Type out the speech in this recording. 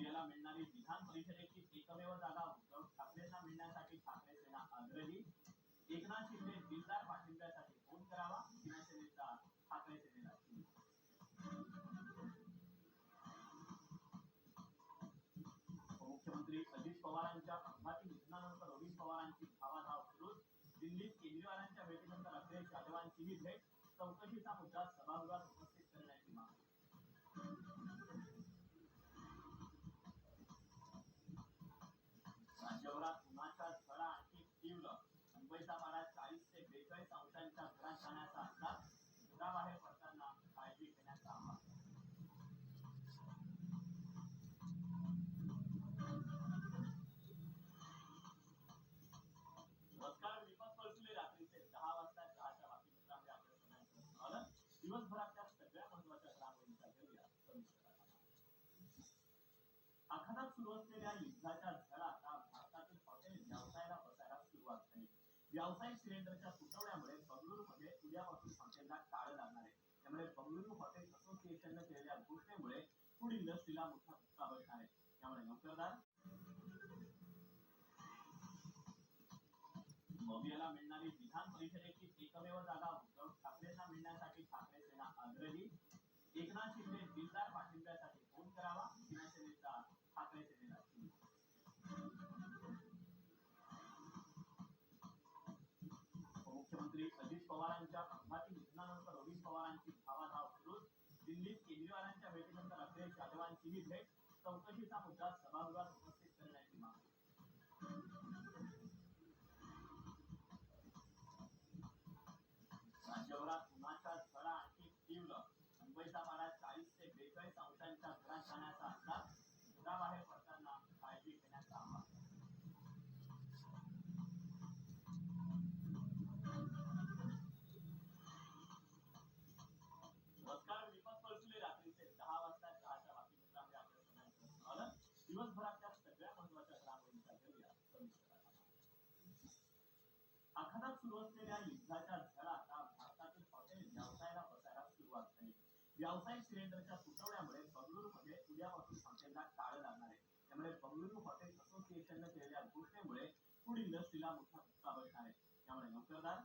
मोबियाला मिळणारी विधान परिषदेची एकमेव जागा उद्धव ठाकरेंना मिळण्यासाठी ठाकरे सेना आग्रही. एकनाथ शिंदे दिलदार पाठिंब्यासाठी फोन करावा, शिवसेनेचा ठाकरे सेनेला. मुख्यमंत्री अजित पवारांच्या अपघाती निधनानंतर रोहित पवारांची धावाधाव सुरू. दिल्लीत केजरीवालांच्या भेटीनंतर अखिलेश यादवांचीही भेट. चौकशीचा मुद्दा सभागृहात उपस्थित करण्याची मागणी. राज्यभरात उन्हाच्या झळा आणखी तीव्र. मुंबईचा पारा 40 ते 42 अंशांच्या घरात जाण्याचा अंदाज. घराबाहेर पडताना काळजी घेण्याचा आवाहन. नमस्कार, दीपक कळसुले. रात्रीचे 10 वाजता 10च्या बातमीपत्रामध्ये आपल्या सगळ्यांचं स्वागत. दिवसभरातल्या सगळ्या महत्वाच्या घडामोडींचा घेऊया सविस्तर आढावा. आखातात सुरू असलेल्या युद्धाच्या झळा आता भारतातील हॉटेल व्यवसायाला बसायला सुरुवात झाली. व्यावसायिक सिलेंडरच्या तुटवड्यामुळे बंगळुरूमध्ये उद्यापासून हॉटेलला टाळं लागणार आहे. त्यामुळे बंगळुरू हॉटेल असोसिएशनने केलेल्या घोषणेमुळे फूड इंडस्ट्रीला मोठा धक्का बसणार आहे. त्यामुळे नोकरदार. मोबियाला मिळणारी विधान परिषदेची एकमेव जागा उद्धव ठाकरेंना मिळण्यासाठी ठाकरे सेना आग्रही. एकनाथ शिंदे दिलदार पाठिंब्यासाठी फोन करावा, शिवसेनेचा ठाकरे सेनेला. मुख्यमंत्री अजित पवारांच्या अपघाती निधनानंतर रोहित पवारांची धावाधाव सुरू. दिल्लीत केजरीवालांच्या भेटीनंतर अखिलेश यादवांचीही भेट. चौकशीचा मुद्दा सभागृहात उपस्थित करण्याची मागणी. राज्यभरात उन्हाच्या झळा आणखी तीव्र. मुंबईचा पारा 40 ते 42 अंशांच्या घरात जाण्याचा अंदाज. घराबाहेर पडताना काळजी घेण्याचा आवाहन. नमस्कार, दीपक कळसुले. रात्रीचे 10 वाजता 10च्या बातमीपत्रामध्ये आपल्या सगळ्यांचं स्वागत. दिवसभरातल्या सगळ्या महत्वाच्या घडामोडींचा घेऊया सविस्तर आढावा. आखातात सुरू असलेल्या युद्धाच्या झळा आता भारतातील हॉटेल व्यवसायाला बसायला सुरुवात झाली. व्यावसायिक सिलेंडरच्या तुटवड्यामुळे बंगळुरूमध्ये उद्यापासून हॉटेलला टाळं लागणार आहे. त्यामुळे बंगळुरू हॉटेल असोसिएशनने केलेल्या घोषणेमुळे फूड इंडस्ट्रीला मोठा धक्का बसणार आहे. त्यामुळे नोकरदार.